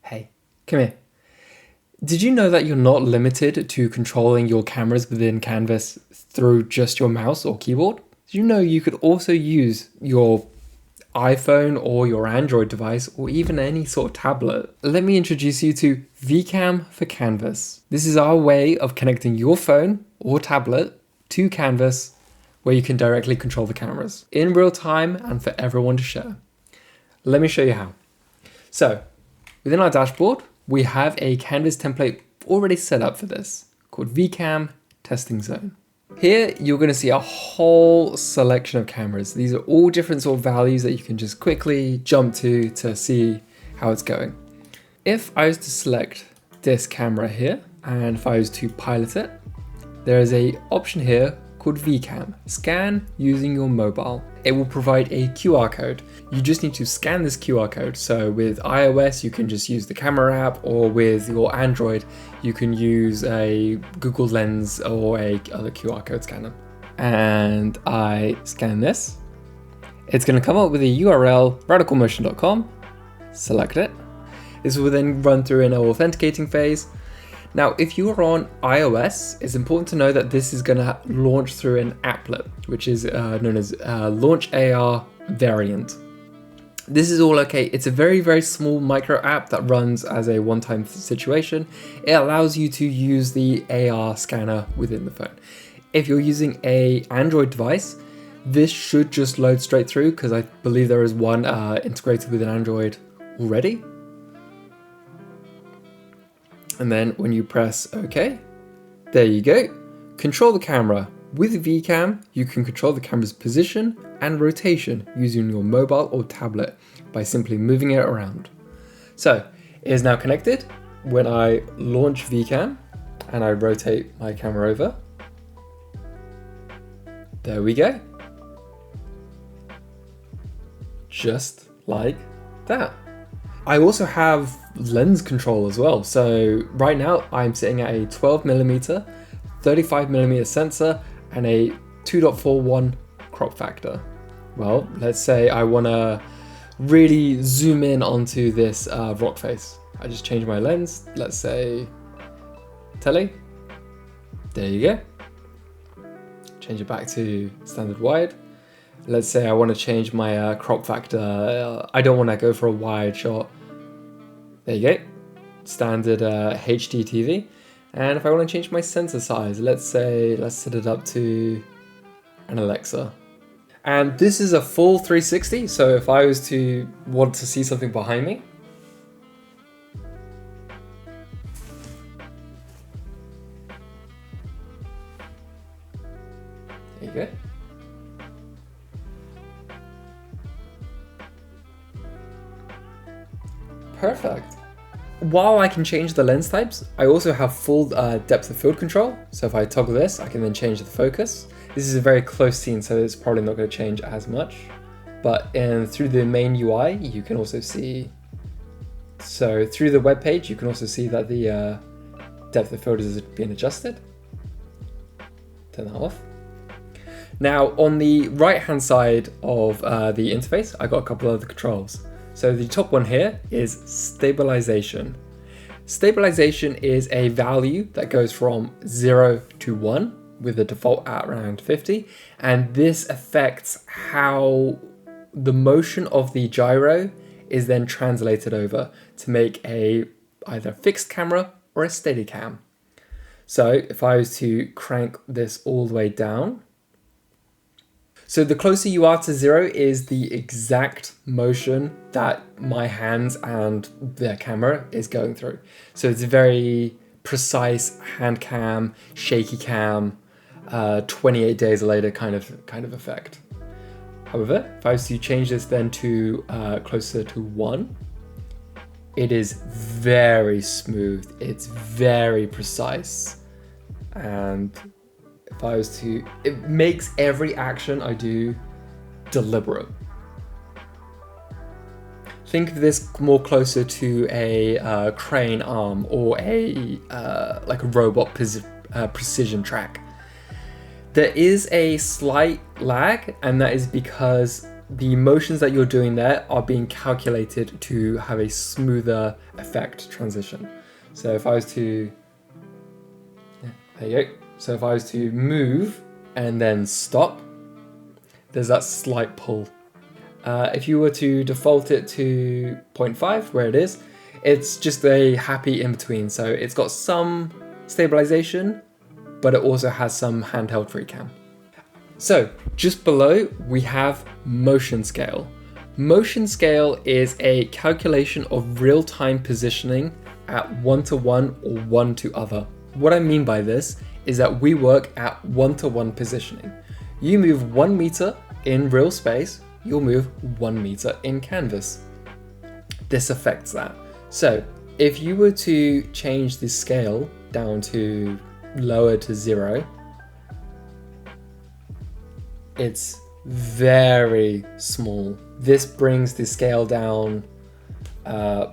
Hey, come here. Did you know that you're not limited to controlling your cameras within Canvas through just your mouse or keyboard? Did you know you could also use your iPhone or your Android device or even any sort of tablet? Let me introduce you to VCam for Canvas. This is our way of connecting your phone or tablet to Canvas where you can directly control the cameras in real time and for everyone to share. Let me show you how. So, within our dashboard, we have a Canvas template already set up for this called VCam Testing Zone. Here, you're going to see a whole selection of cameras. These are all different sort of values that you can just quickly jump to see how it's going. If I was to select this camera here, and if I was to pilot it, there is an option here called VCam, scan using your mobile. It will provide a QR code. You just need to scan this QR code. So with iOS, you can just use the camera app, or with your Android, you can use a Google Lens or a other QR code scanner. And I scan this. It's gonna come up with a URL, radicalmotion.com, select it. This will then run through an authenticating phase. Now, if you are on iOS, it's important to know that this is going to launch through an applet, which is known as Launch AR variant. This is all okay. It's a very, very small micro app that runs as a one-time situation. It allows you to use the AR scanner within the phone. If you're using an Android device, this should just load straight through because I believe there is one integrated with an Android already. And then when you press OK, there you go. Control the camera. With VCam, you can control the camera's position and rotation using your mobile or tablet by simply moving it around. So it is now connected. When I launch VCam and I rotate my camera over, there we go. Just like that. I also have lens control as well. So right now I'm sitting at a 12mm, 35mm sensor and a 2.41 crop factor. Well, let's say I want to really zoom in onto this rock face. I just change my lens, let's say tele. There you go. Change it back to standard wide. Let's say I want to change my crop factor. I don't want to go for a wide shot. There you go, standard HD TV. And if I want to change my sensor size, let's set it up to an Alexa. And this is a full 360, so if I was to want to see something behind me, there you go. Perfect. While I can change the lens types, I also have full depth of field control. So if I toggle this, I can then change the focus. This is a very close scene, so it's probably not going to change as much. But through the main UI, you can also see, so through the web page, you can also see that the depth of field is being adjusted. Turn that off. Now on the right hand side of the interface, I got a couple of other controls. So the top one here is stabilization. Stabilization is a value that goes from 0 to 1 with the default at around 50. And this affects how the motion of the gyro is then translated over to make a either fixed camera or a steady cam. So if I was to crank this all the way down, so the closer you are to 0 is the exact motion that my hands and the camera is going through. So it's a very precise hand cam, shaky cam, 28 days later kind of effect. However, if I was to change this then to closer to 1, it is very smooth, it's very precise, and if I was to, it makes every action I do deliberate. Think of this more closer to a crane arm or a like a robot precision track. There is a slight lag, and that is because the motions that you're doing there are being calculated to have a smoother effect transition. So if I was to, there you go. So if I was to move and then stop, there's that slight pull. If you were to default it to 0.5, where it is, it's just a happy in between. So it's got some stabilization, but it also has some handheld VCam. So just below, we have motion scale. Motion scale is a calculation of real-time positioning at 1-to-1 or 1-to-other. What I mean by this is that we work at 1-to-1 positioning. You move 1 meter in real space, you'll move 1 meter in canvas. This affects that. So if you were to change the scale down to lower to 0, it's very small. This brings the scale down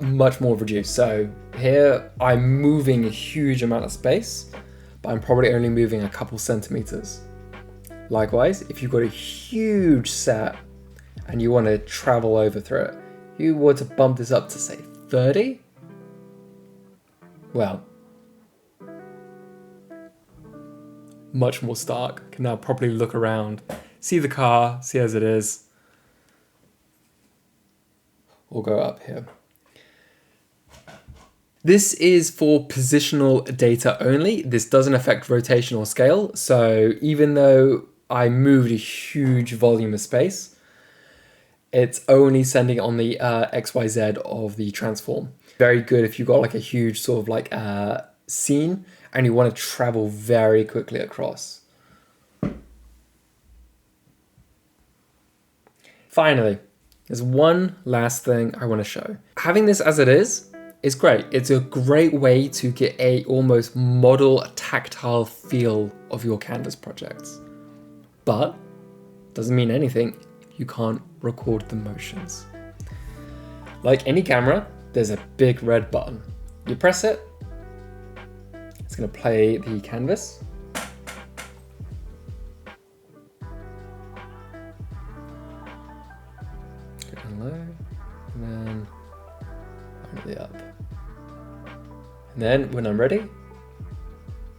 much more reduced. So here I'm moving a huge amount of space, but I'm probably only moving a couple centimeters. Likewise, if you've got a huge set and you want to travel over through it, you were to bump this up to say 30, well, much more stark. Can now properly look around, see the car, see as it is. We'll go up here. This is for positional data only. This doesn't affect rotation or scale. So even though I moved a huge volume of space, it's only sending it on the XYZ of the transform. Very good if you've got like a huge sort of like scene and you want to travel very quickly across. Finally, there's one last thing I want to show. Having this as it is great. It's a great way to get a almost model tactile feel of your canvas projects. But doesn't mean anything if you can't record the motions. Like any camera, there's a big red button. You press it, it's going to play the canvas. Go down low, and then finally up. And then when I'm ready,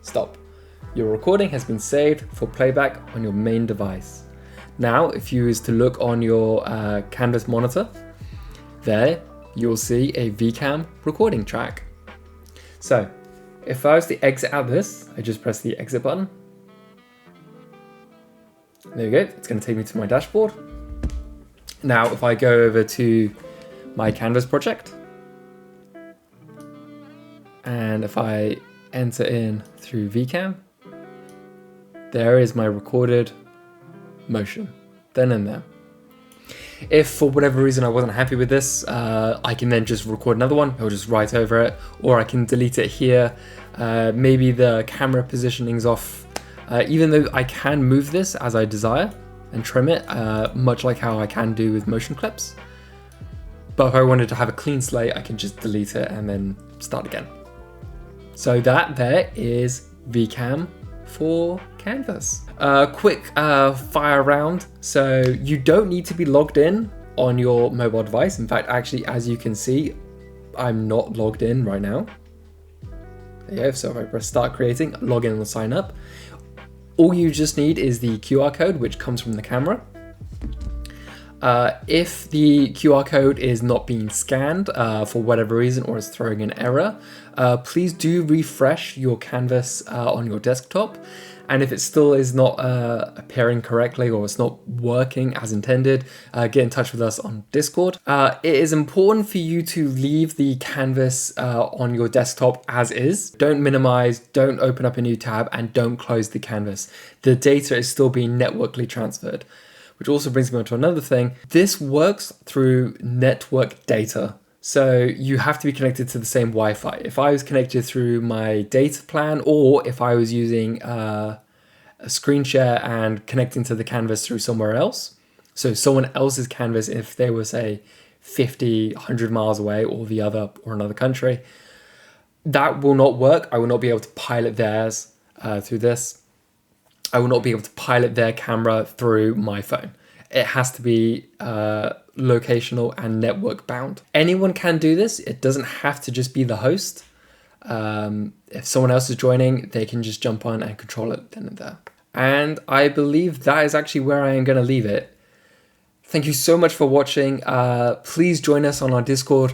stop. Your recording has been saved for playback on your main device. Now, if you was to look on your canvas monitor, there you'll see a VCam recording track. So if I was to exit out this, I just press the exit button. There you go, it's going to take me to my dashboard. Now, if I go over to my canvas project, and if I enter in through VCam, there is my recorded motion, then and there. If for whatever reason I wasn't happy with this, I can then just record another one. I'll just write over it, or I can delete it here. Maybe the camera positioning's off. Even though I can move this as I desire and trim it, much like how I can do with motion clips. But if I wanted to have a clean slate, I can just delete it and then start again. So that there is VCam for canvas. Quick fire round. So you don't need to be logged in on your mobile device. In fact, actually, as you can see, I'm not logged in right now. There you go. So if I press start creating, log in and sign up. All you just need is the QR code, which comes from the camera. If the QR code is not being scanned for whatever reason, or is throwing an error, please do refresh your canvas on your desktop. And if it still is not appearing correctly, or it's not working as intended, get in touch with us on Discord. It is important for you to leave the canvas on your desktop as is. Don't minimize, don't open up a new tab, and don't close the canvas. The data is still being networkly transferred. Which also brings me on to another thing. This works through network data. So you have to be connected to the same Wi-Fi. If I was connected through my data plan, or if I was using a screen share and connecting to the canvas through somewhere else, so someone else's canvas, if they were say 50, 100 miles away, or the other, or another country, that will not work. I will not be able to pilot theirs through this. I will not be able to pilot their camera through my phone. it has to be locational and network bound. Anyone can do this. It doesn't have to just be the host. If someone else is joining, they can just jump on and control it then and there. And I believe that is actually where I am going to leave it. Thank you so much for watching. Please join us on our Discord,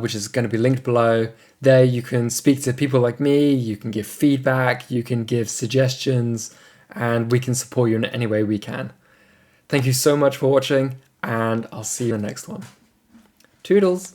which is going to be linked below. There you can speak to people like me, you can give feedback, you can give suggestions, and we can support you in any way we can. Thank you so much for watching, and I'll see you in the next one. Toodles!